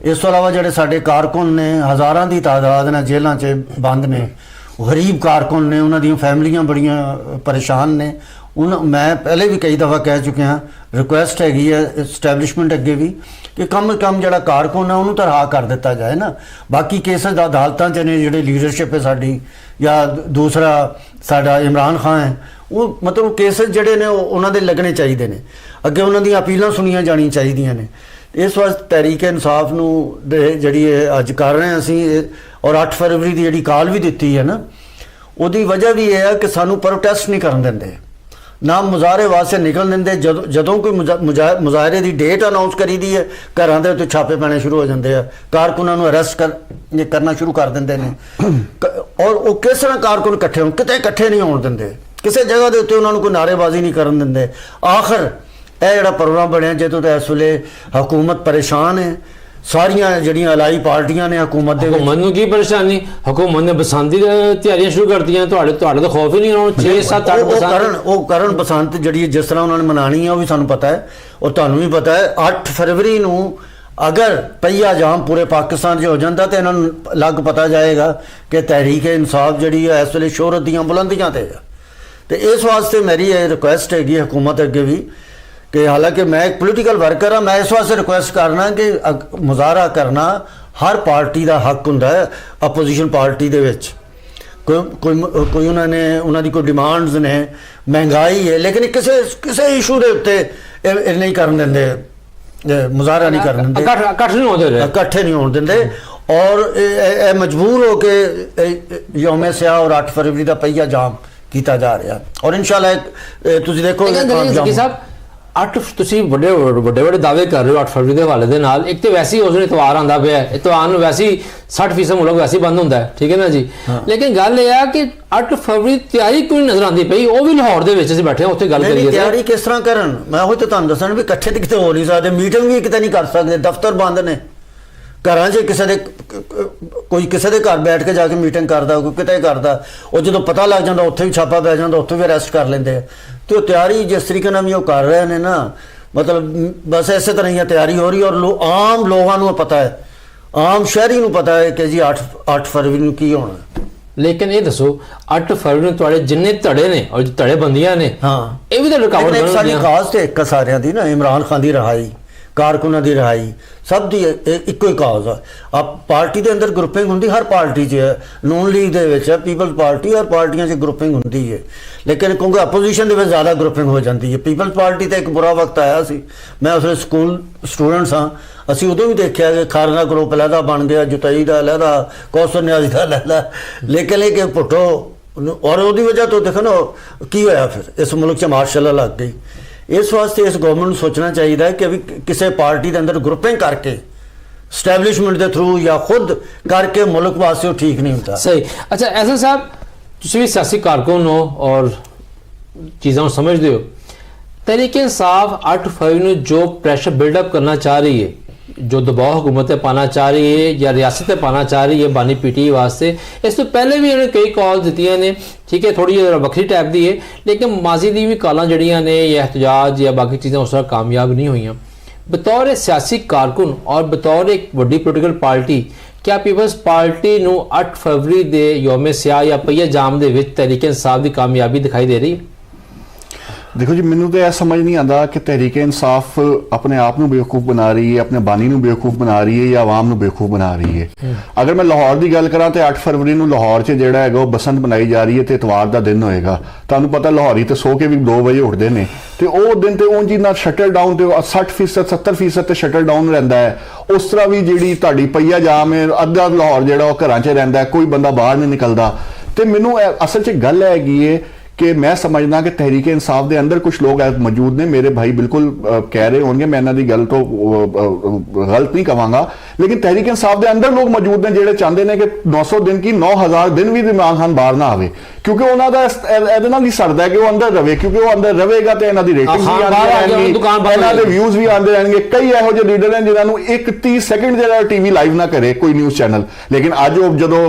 ਇਸ ਤੋਂ ਇਲਾਵਾ ਜਿਹੜੇ ਸਾਡੇ ਕਾਰਕੁਨ ਨੇ ਹਜ਼ਾਰਾਂ ਦੀ ਤਾਦਾਦ ਨਾਲ ਜੇਲ੍ਹਾਂ 'ਚ ਬੰਦ ਨੇ, ਗਰੀਬ ਕਾਰਕੁਨ ਨੇ, ਉਹਨਾਂ ਦੀਆਂ ਫੈਮਲੀਆਂ ਬੜੀਆਂ ਪਰੇਸ਼ਾਨ ਨੇ। ਮੈਂ ਪਹਿਲੇ ਵੀ ਕਈ ਦਫਾ ਕਹਿ ਚੁੱਕਿਆ, ਰਿਕੁਐਸਟ ਹੈਗੀ ਹੈ ਐਸਟੈਬਲਿਸ਼ਮੈਂਟ ਅੱਗੇ ਵੀ ਕਿ ਕਮ ਕਮ ਜਿਹੜਾ ਕਾਰਕੁਨ ਹੈ ਉਹਨੂੰ ਤਾਂ ਰਿਹਾ ਕਰ ਦਿੱਤਾ ਜਾਏ ਨਾ। ਬਾਕੀ ਕੇਸਿਸ ਦਾ ਅਦਾਲਤਾਂ 'ਚ ਨੇ, ਜਿਹੜੇ ਲੀਡਰਸ਼ਿਪ ਹੈ ਸਾਡੀ ਜਾਂ ਦੂਸਰਾ ਸਾਡਾ ਇਮਰਾਨ ਖਾਨ ਹੈ, ਉਹ ਮਤਲਬ ਕੇਸਿਸ ਜਿਹੜੇ ਨੇ ਉਹਨਾਂ ਦੇ ਲੱਗਣੇ ਚਾਹੀਦੇ ਨੇ, ਅੱਗੇ ਉਹਨਾਂ ਦੀਆਂ ਅਪੀਲਾਂ ਸੁਣੀਆਂ ਜਾਣੀਆਂ ਚਾਹੀਦੀਆਂ ਨੇ। ਇਸ ਵਾਸਤੇ ਤਹਿਰੀਕ ਇਨਸਾਫ ਨੂੰ ਜਿਹੜੀ ਅੱਜ ਕਰ ਰਹੇ ਹਾਂ ਅਸੀਂ, ਔਰ 8 ਫਰਵਰੀ ਦੀ ਜਿਹੜੀ ਕਾਲ ਵੀ ਦਿੱਤੀ ਹੈ ਨਾ, ਉਹਦੀ ਵਜ੍ਹਾ ਵੀ ਇਹ ਹੈ ਕਿ ਸਾਨੂੰ ਪ੍ਰੋਟੈਸਟ ਨਹੀਂ ਕਰਨ ਦਿੰਦੇ, ਨਾ ਮੁਜ਼ਾਹਰੇ ਵਾਸਤੇ ਨਿਕਲਣ ਦਿੰਦੇ। ਜਦੋਂ ਕੋਈ ਮੁਜ਼ਾਹਰੇ ਦੀ ਡੇਟ ਅਨਾਉਂਸ ਕਰੀ ਦੀ ਹੈ, ਘਰਾਂ ਦੇ ਉੱਤੇ ਛਾਪੇ ਪੈਣੇ ਸ਼ੁਰੂ ਹੋ ਜਾਂਦੇ ਆ, ਕਾਰਕੁਨਾਂ ਨੂੰ ਅਰੈਸਟ ਕਰਨਾ ਸ਼ੁਰੂ ਕਰ ਦਿੰਦੇ ਨੇ। ਔਰ ਉਹ ਕਿਸ ਤਰ੍ਹਾਂ ਕਾਰਕੁਨ ਇਕੱਠੇ ਹੋਣ, ਕਿਤੇ ਇਕੱਠੇ ਨਹੀਂ ਹੋਣ ਦਿੰਦੇ, ਕਿਸੇ ਜਗ੍ਹਾ ਦੇ ਉੱਤੇ ਉਹਨਾਂ ਨੂੰ ਕੋਈ ਨਾਅਰੇਬਾਜ਼ੀ ਨਹੀਂ ਕਰਨ ਦਿੰਦੇ। ਆਖਰ ਇਹ ਜਿਹੜਾ ਪ੍ਰੋਗਰਾਮ ਬਣਿਆ, ਜਦੋਂ ਤਾਂ ਇਸ ਵੇਲੇ ਹਕੂਮਤ ਪਰੇਸ਼ਾਨ ਹੈ, ਸਾਰੀਆਂ ਜਿਹੜੀਆਂ ਅਲਾਈ ਪਾਰਟੀਆਂ ਨੇ ਹਕੂਮਤ ਦੇ। ਹਕੂਮਤ ਨੂੰ ਕੀ ਪਰੇਸ਼ਾਨੀ? ਹਕੂਮਤ ਨੇ ਬਸੰਤ ਦੀ ਤਿਆਰੀਆਂ ਸ਼ੁਰੂ ਕਰਤੀਆਂ। ਤੁਹਾਡੇ ਤਾਂ ਖੌਫ ਹੀ ਨਹੀਂ, ਉਹਨਾਂ ਨੂੰ 6 7 8 ਉਹ ਕਰਨ ਬਸੰਤ ਜਿਹੜੀ ਜਿਸ ਤਰ੍ਹਾਂ ਉਹਨਾਂ ਨੇ ਮਨਾਣੀ ਹੈ ਉਹ ਵੀ ਸਾਨੂੰ ਪਤਾ ਹੈ, ਔਰ ਤੁਹਾਨੂੰ ਵੀ ਪਤਾ ਹੈ। 8 ਫਰਵਰੀ ਨੂੰ ਅਗਰ ਪਈਆ ਜਾਮ ਪੂਰੇ ਪਾਕਿਸਤਾਨ 'ਚ ਹੋ ਜਾਂਦਾ ਤਾਂ ਇਹਨਾਂ ਨੂੰ ਲੱਗ ਪਤਾ ਜਾਏਗਾ ਕਿ ਤਹਿਰੀਕ ਇਨਸਾਫ ਜਿਹੜੀ ਹੈ ਇਸ ਵੇਲੇ ਸ਼ੋਹਰਤ ਦੀਆਂ ਬੁਲੰਦੀਆਂ ਤੇ ਹੈ। ਤੇ ਇਸ ਵਾਸਤੇ ਮੇਰੀ ਇਹ ਰਿਕੁਐਸਟ ਹੈਗੀ ਹਕੂਮਤ ਅੱਗੇ ਵੀ ਕਿ ਹਾਲਾਂਕਿ ਮੈਂ ਇੱਕ ਪੋਲੀਟੀਕਲ ਵਰਕਰ ਹਾਂ, ਮੈਂ ਇਸ ਵਾਸਤੇ ਰਿਕੁਐਸਟ ਕਰਨਾ ਕਿ ਮੁਜ਼ਾਹਰਾ ਕਰਨਾ ਹਰ ਪਾਰਟੀ ਦਾ ਹੱਕ ਹੁੰਦਾ ਹੈ ਅਪੋਜੀਸ਼ਨ ਪਾਰਟੀ ਦੇ ਵਿੱਚ, ਕੋਈ ਉਹਨਾਂ ਦੀ ਕੋਈ ਡਿਮਾਂਡਸ ਨੇ, ਮਹਿੰਗਾਈ ਹੈ, ਲੇਕਿਨ ਕਿਸੇ ਇਸ਼ੂ ਦੇ ਉੱਤੇ ਇਹ ਨਹੀਂ ਕਰਨ ਦਿੰਦੇ, ਮੁਜ਼ਾਹਰਾ ਨਹੀਂ ਕਰਨ ਦਿੰਦੇ, ਇਕੱਠੇ ਨਹੀਂ ਹੋਣ ਦਿੰਦੇ। ਔਰ ਇਹ ਮਜਬੂਰ ਹੋ ਕੇ ਯੌਮ ਸਿਆਹ ਔਰ 8 ਫਰਵਰੀ ਦਾ ਪਹੀਆ ਜਾਮ ਕੀਤਾ ਜਾ ਰਿਹਾ। ਔਰ ਇਨਸ਼ਾਅੱਲਾ ਤੁਸੀਂ ਦੇਖੋ ਸਾਹਿਬ 8 ਤੁਸੀਂ ਵੱਡੇ ਦਾਅਵੇ ਕਰ ਰਹੇ ਹੋ 8 ਫਰਵਰੀ ਦੇ ਹਵਾਲੇ ਦੇ ਨਾਲ। ਇੱਕ ਤੇ ਵੈਸੇ ਹੀ ਉਸ ਦਿਨ ਇਤਵਾਰ ਆਉਂਦਾ ਪਿਆ, ਇਤਵਾਰ ਨੂੰ ਵੈਸੇ ਹੀ 60% ਮੁਲਕ ਵੈਸੇ ਹੀ ਬੰਦ ਹੁੰਦਾ ਹੈ, ਠੀਕ ਹੈ ਨਾ ਜੀ। ਲੇਕਿਨ ਗੱਲ ਇਹ ਆ ਕਿ 8 ਫਰਵਰੀ ਤਿਆਰੀ ਕਿਉਂ ਨਜ਼ਰ ਆਉਂਦੀ ਪਈ? ਉਹ ਵੀ ਲਾਹੌਰ ਦੇ ਵਿੱਚ ਅਸੀਂ ਬੈਠੇ ਹਾਂ, ਉੱਥੇ ਗੱਲ ਕਰੀਏ ਤਿਆਰੀ ਕਿਸ ਤਰ੍ਹਾਂ ਕਰਨ। ਮੈਂ ਉਹ ਤੇ ਤੁਹਾਨੂੰ ਦੱਸਣ ਵੀ ਇਕੱਠੇ ਤੇ ਕਿਤੇ ਹੋ ਨਹੀਂ ਸਕਦੇ, ਮੀਟਿੰਗ ਵੀ ਕਿਤੇ ਨਹੀਂ ਕਰ ਸਕਦੇ, ਦਫ਼ਤਰ ਬੰਦ ਨੇ, ਘਰਾਂ 'ਚ ਕਿਸੇ ਦੇ ਘਰ ਬੈਠ ਕੇ ਜਾ ਕੇ ਮੀਟਿੰਗ ਕਰਦਾ, ਕੋਈ ਕਿਤੇ ਕਰਦਾ, ਉਹ ਜਦੋਂ ਪਤਾ ਲੱਗ ਜਾਂਦਾ ਉੱਥੇ ਵੀ ਛਾਪਾ ਪੈ ਜਾਂਦਾ, ਉੱਥੇ ਵੀ ਅਰੈਸਟ ਕਰ ਲੈਂਦੇ ਆ। ਤੇ ਉਹ ਤਿਆਰੀ ਜਿਸ ਤਰੀਕੇ ਨਾਲ ਵੀ ਉਹ ਕਰ ਰਹੇ ਨੇ ਨਾ, ਮਤਲਬ ਬਸ ਇਸੇ ਤਰ੍ਹਾਂ ਹੀ ਤਿਆਰੀ ਹੋ ਰਹੀ। ਔਰ ਆਮ ਲੋਕਾਂ ਨੂੰ ਪਤਾ ਹੈ, ਆਮ ਸ਼ਹਿਰੀ ਨੂੰ ਪਤਾ ਹੈ ਕਿ ਜੀ 8 ਫਰਵਰੀ ਨੂੰ ਕੀ ਹੋਣਾ। ਲੇਕਿਨ ਇਹ ਦੱਸੋ 8 ਫਰਵਰੀ ਨੂੰ ਤੁਹਾਡੇ ਜਿੰਨੇ ਧੜੇ ਨੇ ਔਰ ਧੜੇ ਬੰਦੀਆਂ ਨੇ, ਹਾਂ, ਇਹ ਵੀ ਤਾਂ ਰੁਕਾਵਟ ਬਣਦੀਆਂ। ਸਾਡੀ ਖਾਸ ਤੇ ਇੱਕ ਸਾਰਿਆਂ ਦੀ ਨਾ, ਇਮਰਾਨ ਖਾਨ ਦੀ ਰਿਹਾਈ, ਕਾਰਕੁਨਾਂ ਦੀ ਰਿਹਾਈ, ਸਭ ਦੀ ਇੱਕੋ ਹੀ ਕਾਜ਼ ਆ। ਆਪ ਪਾਰਟੀ ਦੇ ਅੰਦਰ ਗਰੁੱਪਿੰਗ ਹੁੰਦੀ, ਹਰ ਪਾਰਟੀ 'ਚ ਹੈ, ਨੂਨ ਲੀਗ ਦੇ ਵਿੱਚ ਹੈ, ਪੀਪਲਸ ਪਾਰਟੀ, ਹਰ ਪਾਰਟੀਆਂ 'ਚ ਗਰੁੱਪਿੰਗ ਹੁੰਦੀ ਹੈ। ਲੇਕਿਨ ਕਿਉਂਕਿ ਆਪੋਜੀਸ਼ਨ ਦੇ ਵਿੱਚ ਜ਼ਿਆਦਾ ਗਰੁੱਪਿੰਗ ਹੋ ਜਾਂਦੀ ਹੈ। ਪੀਪਲਸ ਪਾਰਟੀ ਤੇ ਇੱਕ ਬੁਰਾ ਵਕਤ ਆਇਆ ਸੀ, ਮੈਂ ਉਸ ਵੇਲੇ ਸਕੂਲ ਸਟੂਡੈਂਟਸ ਹਾਂ, ਅਸੀਂ ਉਦੋਂ ਵੀ ਦੇਖਿਆ ਕਿ ਖਾਲਸਾ ਗਰੁੱਪ ਅਲੱਗਾ ਬਣ ਗਿਆ, ਜੁਤਾਈ ਦਾ ਅਲੱਗਾ, ਕੌਸਰ ਨਿਆਜ਼ੀ ਦਾ ਅਲੱਗਾ। ਲੇਕਿਨ ਇਹ ਕਿ ਭੁੱਟੋ, ਔਰ ਉਹਦੀ ਵਜ੍ਹਾ ਤੋਂ ਦੇਖੋ ਨਾ ਕੀ ਹੋਇਆ, ਫਿਰ ਇਸ ਮੁਲਕ 'ਚ ਮਾਰਸ਼ਲ ਲਾਅ ਲੱਗ ਗਈ। ਇਸ ਵਾਸਤੇ ਇਸ ਗਵਰਨਮੈਂਟ ਨੂੰ ਸੋਚਣਾ ਚਾਹੀਦਾ ਹੈ ਕਿ ਵੀ ਕਿਸੇ ਪਾਰਟੀ ਦੇ ਅੰਦਰ ਗਰੁੱਪਿੰਗ ਕਰਕੇ ਸਟੈਬਲਿਸ਼ਮੈਂਟ ਦੇ ਥਰੂ ਜਾਂ ਖੁਦ ਕਰਕੇ ਮੁਲਕ ਵਾਸਤੇ ਉਹ ਠੀਕ ਨਹੀਂ ਹੁੰਦਾ। ਸਹੀ। ਅੱਛਾ ਐਸਾ ਸਾਹਿਬ, ਤੁਸੀਂ ਵੀ ਸਿਆਸੀ ਕਾਰਕੁਨ ਹੋ ਔਰ ਚੀਜ਼ਾਂ ਨੂੰ ਸਮਝਦੇ ਹੋ। ਤਹਿਰੀਕ ਇਨਸਾਫ 8 ਫਰਵਰੀ ਨੂੰ ਜੋ ਪ੍ਰੈਸ਼ਰ ਬਿल्डअप करना चाह रही है, जो दबाव हुकूमत पाना चाह रही है या रियासत पाना चाह रही है बानी पीटी वास्ते, इस तो पहले भी इन्होंने कई कॉल दी ने, ठीक है, थोड़ी वक्री टाइप की है, लेकिन माजी दी भी कॉलां जड़ियां ने या एहतजाज या बाकी चीज़ें उस तरह कामयाब नहीं हुई। बतौर सियासी कारकुन और बतौर एक वड्डी पोलिटिकल पार्टी, क्या पीपल्स पार्टी नूं 8 फरवरी दे यौम सियाह या पहिया जाम दे विच तहरीक इंसाफ की कामयाबी दिखाई दे रही है? देखो जी, मैनू तो यह समझ नहीं आता कि तहरीक इंसाफ अपने आप में बेवकूफ़ बना रही है, अपने बानी में बेवकूफ़ बना रही है या आवाम में बेवकूफ़ बना रही है। अगर मैं लाहौर की गल करा तो 8 फरवरी को लाहौर से जोड़ा है वो बसंत मनाई जा रही है, तो इतवार का दिन होएगा। तुहानू पता लाहौरी तो सो के भी 2 बजे उठते हैं, तो वह दिन तो उंज ना शटल डाउन तो 60% 70% तो शटल डाउन रहिंदा है। उस तरह भी जी तुहाडी पहिया जाम है, अद्धा लाहौर जो घर च रहिंदा है, कोई बंदा बाहर नहीं निकलता। तो मैनू असल च गल हैगी है कि मैं समझना कि तहरीक इंसाफ के अंदर कुछ लोग मौजूद ने, मेरे भाई बिल्कुल कह रहे होंगे, मैं इन्हां दी गल तो गलत नहीं कहांगा, लेकिन तहरीक इंसाफ के अंदर लोग मौजूद ने जिहड़े चाहते हैं कि 900 दिन की 9000 दिन भी इमरान खान बाहर ना आवे, क्योंकि उन्होंने इहदे नाल ही सरदा है कि वो अंदर रहे, क्योंकि वो अंदर रहेगा तो इन्हां दी रेटिंग भी आंदी रहेगी, इन्हां दे व्यूज भी आंदे रहेंगे। कई इहो जिहे लीडर हैं जिन्हां नूं 30 सेकंड जिहड़ा टीवी लाइव ना करे कोई न्यूज़ चैनल, लेकिन अज वो जदों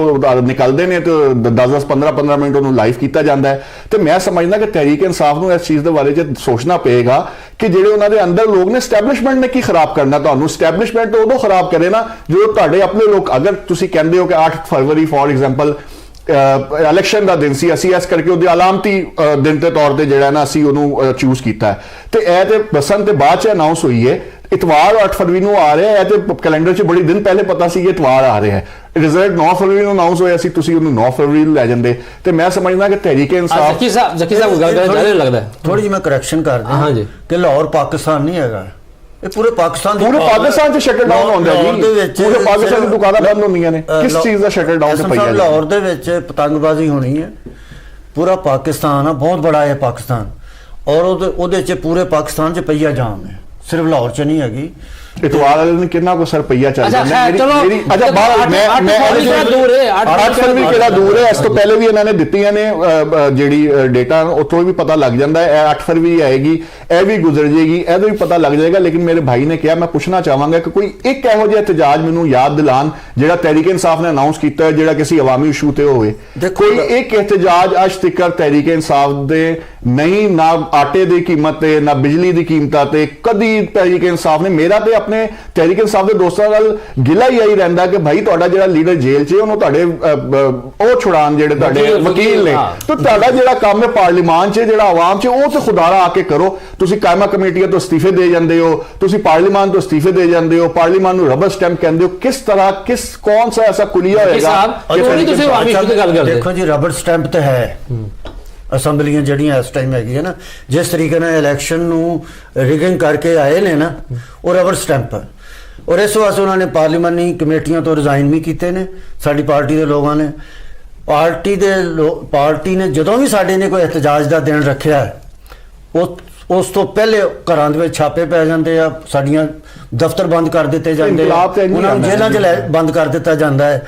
निकलते हैं तो 10-10 15-15 मिनट उन्होंने लाइव किया जाता है। तो मैं समझदा कि तहरीक इंसाफ नूं इस चीज़ के बारे च सोचना पेगा कि जिहड़े उन्होंने अंदर लोग ने स्टैबलिशमेंट ने की खराब करना। तुहानूं स्टैबलिशमेंट तो उदों खराब करे ना जो तुहाडे अपने लोग, अगर तुसीं कहंदे हो कि 8 फरवरी फॉर एग्जाम्पल इलैक्शन का दिन सी, असीं इस करके उहदी अलामती दिन के तौर पर जिहड़ा ना असीं उहनूं चूज किया है, तो यह तो बसंत के बाद च अनाउंस हुई है, इतवार 8 फरवरी को आ रहा है, तो कैलेंडर च बड़ी दिन पहले पता सी कि इतवार आ रहा है। रिजल्ट 9 फरवरी को अनाउंस होया सी, तुसीं उहनूं 9 फरवरी लै जांदे। ते मैं समझदा कि तहरीक इंसाफ जकी साहब गल कर लगदा है थोड़ी जी मैं करैक्शन कर दी। हां जी, कि लाहौर पाकिस्तान नहीं हैगा, ये पूरे पाकिस्तान च शटल डाउन होंदा जी, पूरे पाकिस्तान दी दुकानां बंद होंदियां ने, किस चीज़ दा शटल डाउन ते पईया? लाहौर दे विच पतंगबाजी होनी है, पूरा पाकिस्तान है, बहुत बड़ा है पाकिस्तान, और ओदे च पूरे पाकिस्तान च पईया जाम है, सिर्फ लाहौर च नहीं हैगी। इतवार वाले दिन कितना को सर पहिया चल रहा है। अच्छा बाहर मैं 8 फरवरी केड़ा दूर है, इस तो पहले भी इन्होंने दित्तियां ने जिहड़ी डेटा उत्थों भी पता लग जाता है। 8 फरवरी आएगी, यह भी गुजर जाएगी, यह भी पता लग जाएगा। लेकिन मेरे भाई ने कहा, मैं पूछना चाहांगा कि कोई एक इहो जिहा एहतजाज मैनूं याद दिलान जिहड़ा तहरीक इंसाफ ने अनाउंस किया है, जिहड़ा किसी अवामी इशू ते होवे। कोई एक एहतजाज अज तक तहरीक इंसाफ दे नहीं, ना आटे की कीमत ते, ना बिजली की कीमतां ते कदी तहरीक इंसाफ ने, मेरा ते ਆਪਣੇ ਤਹਿਰੀਕ ਇਨਸਾਫ ਦੇ ਦੋਸਤਾਂ ਨਾਲ ਗਿਲਾ ਹੀ ਆਈ ਰਹਿੰਦਾ ਕਿ ਭਾਈ ਤੁਹਾਡਾ ਜਿਹੜਾ ਲੀਡਰ ਜੇਲ੍ਹ 'ਚ ਹੈ ਉਹਨੂੰ ਤੁਹਾਡੇ ਉਹ ਛੁਡਾਉਣ ਜਿਹੜੇ ਤੁਹਾਡੇ ਵਕੀਲ ਨੇ, ਤਾਂ ਤੁਹਾਡਾ ਜਿਹੜਾ ਕੰਮ ਹੈ ਪਾਰਲੀਮਾਨ 'ਚ ਜਿਹੜਾ ਆਵਾਮ 'ਚ ਉਹ ਤੇ ਖੁਦਾਰਾ ਆ ਕੇ ਕਰੋ। ਤੁਸੀਂ ਕਾਇਮਾ ਕਮੇਟੀਆਂ ਤੋਂ ਅਸਤੀਫੇ ਦੇ ਜਾਂਦੇ ਹੋ, ਤੁਸੀਂ ਪਾਰਲੀਮਾਨ ਤੋਂ ਅਸਤੀਫੇ ਦੇ ਜਾਂਦੇ ਹੋ, ਪਾਰਲੀਮਾਨ ਨੂੰ ਰਬਰ ਸਟੈਂਪ ਕਹਿੰਦੇ ਹੋ। ਕਿਸ ਤਰ੍ਹਾਂ ਕੌन सा ऐसा कुलिया होएगा? देखो जी रबर स्टैंप तो है ਅਸੈਂਬਲੀਆਂ ਜਿਹੜੀਆਂ ਇਸ ਟਾਈਮ ਹੈਗੀਆਂ ਨਾ, ਜਿਸ ਤਰੀਕੇ ਨਾਲ ਇਲੈਕਸ਼ਨ ਨੂੰ ਰਿਗਿੰਗ ਕਰਕੇ ਆਏ ਨੇ ਨਾ, ਉਹ ਰਬਰ ਸਟੈਂਪ ਹੈ। ਔਰ ਇਸ ਵਾਸਤੇ ਉਹਨਾਂ ਨੇ ਪਾਰਲੀਮਾਨੀ ਕਮੇਟੀਆਂ ਤੋਂ ਰਿਜ਼ਾਈਨ ਵੀ ਕੀਤੇ ਨੇ ਸਾਡੀ ਪਾਰਟੀ ਦੇ ਲੋਕਾਂ ਨੇ। ਪਾਰਟੀ ਨੇ ਜਦੋਂ ਵੀ ਸਾਡੇ ਨੇ ਕੋਈ ਇhtਜਾਜ ਦਾ ਦਿਨ ਰੱਖਿਆ ਉਸ ਤੋਂ ਪਹਿਲੇ ਘਰਾਂ ਦੇ ਵਿੱਚ ਛਾਪੇ ਪੈ ਜਾਂਦੇ ਆ, ਸਾਡੀਆਂ ਦਫ਼ਤਰ ਬੰਦ ਕਰ ਦਿੱਤੇ ਜਾਂਦੇ ਆ, ਉਹਨਾਂ ਨੂੰ ਜੇਲ੍ਹਾਂ 'ਚ ਬੰਦ ਕਰ ਦਿੱਤਾ ਜਾਂਦਾ ਹੈ।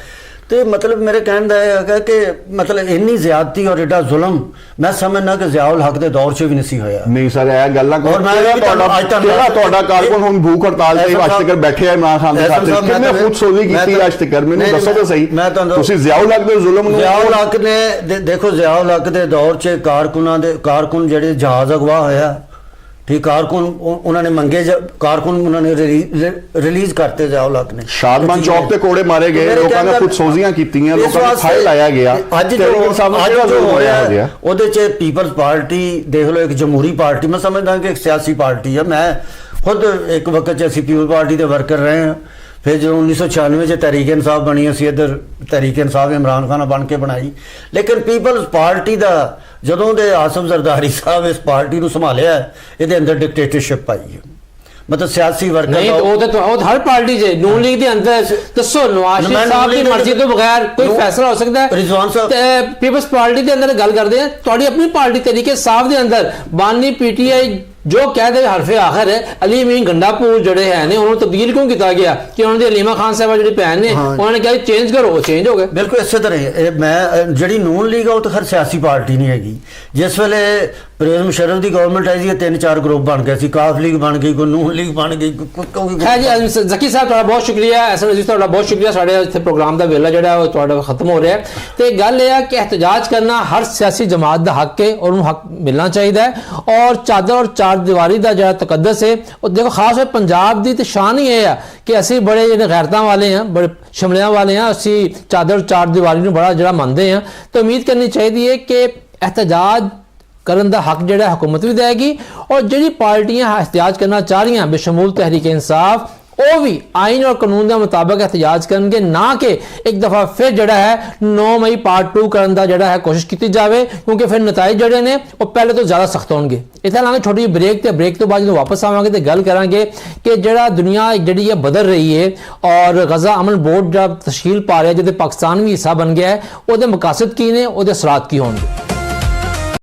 ਤੇ ਮਤਲਬ ਮੇਰੇ ਕਹਿਣ ਦਾ ਇਹ ਹੈਗਾ ਕਿ ਮਤਲਬ ਇੰਨੀ ਜ਼ਿਆਦਤੀ ਔਰ ਏਡਾ ਜ਼ੁਲਮ ਮੈਂ ਸਮਝਣਾ ਕਿ ਜ਼ਿਆਉਲ ਹੱਕ ਦੇ ਦੌਰ 'ਚ ਵੀ ਨਹੀਂ ਹੋਇਆ। ਨਹੀਂ ਸਰ, ਇਹ ਗੱਲਾਂ ਤੁਹਾਡਾ ਕਾਰਕੁਨ ਹੁਣ ਭੂਖ ਹੜਤਾਲ ਤੇ ਅੱਜ ਤੱਕ ਬੈਠੇ ਆ ਇਮਰਾਨ ਖਾਨ ਦੇ ਖਾਤੇ ਕਿੰਨੇ ਖੁਦਸੋਜ਼ੀ ਕੀਤੀ ਅੱਜ ਤੱਕ? ਮੈਨੂੰ ਦੱਸੋ ਤਾਂ ਸਹੀ, ਤੁਸੀਂ ਜ਼ਿਆਉਲ ਹੱਕ ਦੇ ਜ਼ੁਲਮ ਨੂੰ ਜ਼ਿਆਉਲ ਹੱਕ ਨੇ ਦੇਖੋ ਜ਼ਿਆਉਲ ਹੱਕ ਦੇ ਦੌਰ 'ਚ ਕਾਰਕੁਨ ਜਿਹੜੇ ਜਹਾਜ਼ ਅਗਵਾ ਹੋਇਆ ਠੀਕ ਕਾਰਕੁਨ ਉਹਨਾਂ ਨੇ ਮੰਗੇ ਕਾਰਕੁਨ ਉਹਨਾਂ ਨੇ ਰਿਲੀਜ਼ ਕਰਤੇ ਜ਼ਿਆਉਲ ਹੱਕ ਨੇ। ਸ਼ਾਦਮਾਨ ਚੌਕ ਤੇ ਕੋੜੇ ਮਾਰੇ ਗਏ, ਲੋਕਾਂ ਨੇ ਖੁਦਸੋਜ਼ੀਆਂ ਕੀਤੀਆਂ, ਲੋਕਾਂ ਨੂੰ ਫਾਇਲ ਲਾਇਆ ਗਿਆ। ਅੱਜ ਜੋ ਹੋਇਆ ਉਹਦੇ 'ਚ ਪੀਪਲਸ ਪਾਰਟੀ ਦੇਖ ਲਓ, ਇੱਕ ਜਮਹੂਰੀ ਪਾਰਟੀ ਮੈਂ ਸਮਝਦਾ ਕਿ ਇੱਕ ਸਿਆਸੀ ਪਾਰਟੀ ਹੈ। ਮੈਂ ਖੁਦ ਇੱਕ ਵਕਤ 'ਚ ਅਸੀਂ ਪੀਪਲ ਪਾਰਟੀ ਦੇ ਵਰਕਰ ਰਹੇ ਹਾਂ। ਫਿਰ ਜਦੋਂ 1996 'ਚ ਤਹਿਰੀਕ ਇਨਸਾਫ ਬਣੀ, ਅਸੀਂ ਇੱਧਰ ਤਹਿਰੀਕ ਇਨਸਾਫ ਇਮਰਾਨ ਖਾਨ ਬਣ ਕੇ ਬਣਾਈ। ਲੇਕਿਨ ਪੀਪਲਸ ਪਾਰਟੀ ਦਾ ਜਦੋਂ ਦੇ ਆਸਫ ਜ਼ਰਦਾਰੀ ਸਾਹਿਬ ਇਸ ਪਾਰਟੀ ਨੂੰ ਸੰਭਾਲਿਆ, ਇਹਦੇ ਅੰਦਰ ਡਿਕਟੇਟਰਸ਼ਿਪ ਪਾਈ ਹੈ। मतलब सियासी वर्कर नहीं तो हर पार्टी से नून लीग के अंदर दसो नवाज शरीफ साहब की मर्जी तो बगैर कोई फैसला हो सकता है। रिजवान साहब पीपल्स पार्टी के अंदर गल करते हैं, थोड़ी अपनी पार्टी तरीके साफ के अंदर बानी पीटीआई जो कहते हरफे आखिर है अली अमीन गंडापुर जड़े है ने उन्होंने तब्दील क्यों किया गया कि उन्होंने अलीमा खान साहब जी भैन ने उन्होंने कहा चेंज करो, वो चेंज हो गए। बिल्कुल इस तरह मैं जी नून लीग है वो तो हर सियासी पार्टी नहीं हैगी। जिस वेले परवेज़ मुशर्रफ की गवर्नमेंट आई 3-4 ग्रुप बन गए, काफ लीग बन गई, कोई नून लीग बन गई। जी जकी साहब तुहाडा बहुत शुक्रिया, एसएम अजीज तुहाडा बहुत शुक्रिया। साडे इत्थे प्रोग्राम दा वेला जिहड़ा ओह तुहाडा खत्म हो रहा है। ते गल यह है कि एहतजाज करना हर सियासी जमात का हक है और उन्हें हक मिलना चाहिए। और चादर और चार दीवारी का जो तकद्दस है और देखो खास पंजाब की तो शान ही है कि असी बड़े गैरतां वाले हैं, बड़े शमलियां वाले हैं, असी चादर और चार दीवारी में बड़ा जरा मानते हैं। तो उम्मीद करनी चाहिए कि एहतजाज करने का हक जो हुकूमत भी देगी और जी पार्टियां एहतजाज करना चाह रही हैं बेशमूल तहरीक इंसाफ वो भी आइन और कानून के मुताबिक एहतजाज करेंगे, ना कि एक दफ़ा फिर जड़ा है 9 मई पार्ट 2 करने का जड़ा है कोशिश की जाए, क्योंकि फिर नताइज जड़े ने वो पहले तो ज़्यादा सख्त होंगे। इतना लाँगे छोटी ब्रेक तो ब्रेक तो बाद जो वापस आवांगे तो गल करांगे कि जड़ा दुनिया जी है बदल रही है और गज़ा अमन बोर्ड जब तश्कील पा रहा है जो पाकिस्तान भी हिस्सा बन गया है, वो मकासद की ने, वो असरात की होंगे।